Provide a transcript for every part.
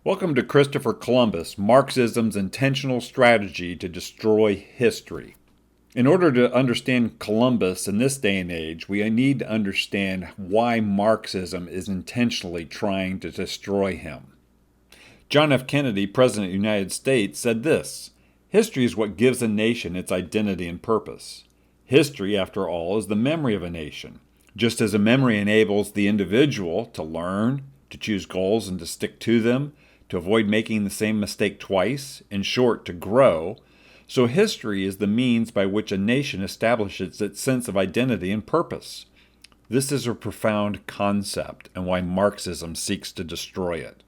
Welcome to Christopher Columbus, Marxism's intentional strategy to destroy history. In order to understand Columbus in this day and age, we need to understand why Marxism is intentionally trying to destroy him. John F. Kennedy, President of the United States, said this: "History is what gives a nation its identity and purpose." History, after all, is the memory of a nation. Just as a memory enables the individual to learn, to choose goals and to stick to them, to avoid making the same mistake twice, in short, to grow, so history is the means by which a nation establishes its sense of identity and purpose. This is a profound concept and why Marxism seeks to destroy it.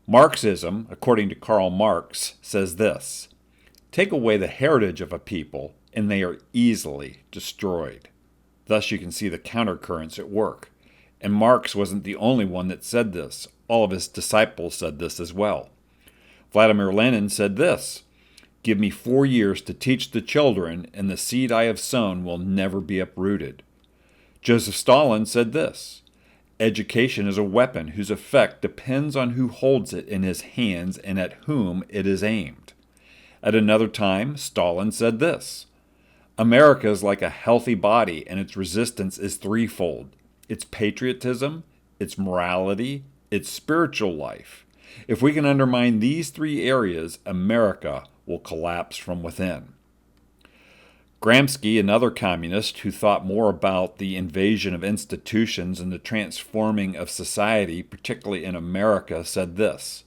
Marxism, according to Karl Marx, says this: "Take away the heritage of a people, and they are easily destroyed." Thus you can see the countercurrents at work. And Marx wasn't the only one that said this. All of his disciples said this as well. Vladimir Lenin said this: "Give me 4 years to teach the children, and the seed I have sown will never be uprooted." Joseph Stalin said this: "Education is a weapon whose effect depends on who holds it in his hands and at whom it is aimed." At another time, Stalin said this: "America is like a healthy body, and its resistance is threefold: its patriotism, its morality, its spiritual life. If we can undermine these 3 areas, America will collapse from within." Gramsci, another communist who thought more about the invasion of institutions and the transforming of society, particularly in America, said this: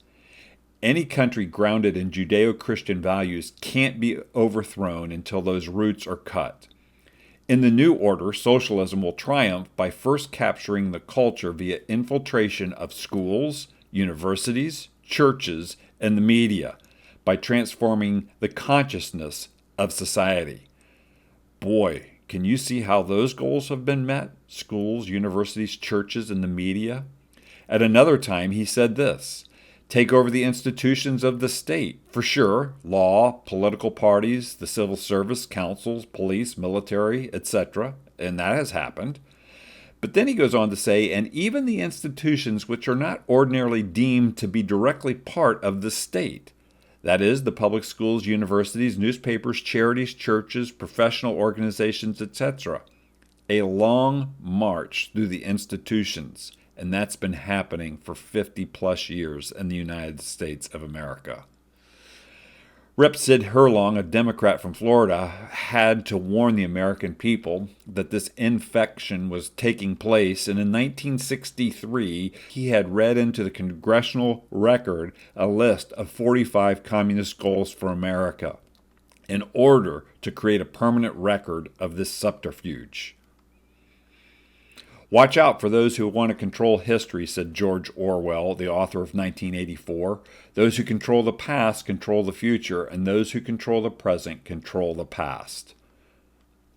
"Any country grounded in Judeo-Christian values can't be overthrown until those roots are cut. In the new order, socialism will triumph by first capturing the culture via infiltration of schools, universities, churches, and the media, by transforming the consciousness of society." Boy, can you see how those goals have been met? Schools, universities, churches, and the media. At another time, he said this: "Take over the institutions of the state. For sure, law, political parties, the civil service, councils, police, military, etc." And that has happened. But then he goes on to say, "And even the institutions which are not ordinarily deemed to be directly part of the state. That is, the public schools, universities, newspapers, charities, churches, professional organizations, etc. A long march through the institutions. And that's been happening for 50 plus years in the United States of America." Rep. Sid Herlong, a Democrat from Florida, had to warn the American people that this infection was taking place, and in 1963 he had read into the congressional record a list of 45 communist goals for America in order to create a permanent record of this subterfuge. "Watch out for those who want to control history," said George Orwell, the author of 1984. "Those who control the past control the future, and those who control the present control the past."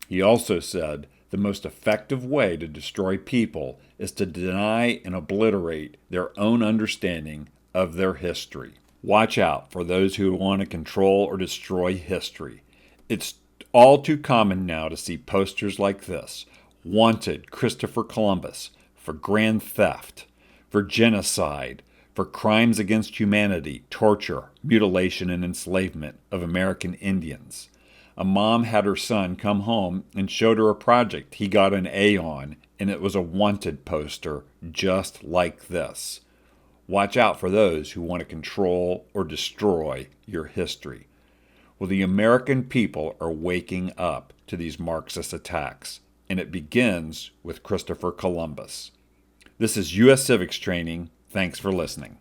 He also said, "The most effective way to destroy people is to deny and obliterate their own understanding of their history." Watch out for those who want to control or destroy history. It's all too common now to see posters like this: "Wanted Christopher Columbus for grand theft, for genocide, for crimes against humanity, torture, mutilation, and enslavement of American Indians." A mom had her son come home and showed her a project he got an A on, and it was a wanted poster just like this. Watch out for those who want to control or destroy your history. Well, the American people are waking up to these Marxist attacks, and it begins with Christopher Columbus. This is U.S. Civics Training. Thanks for listening.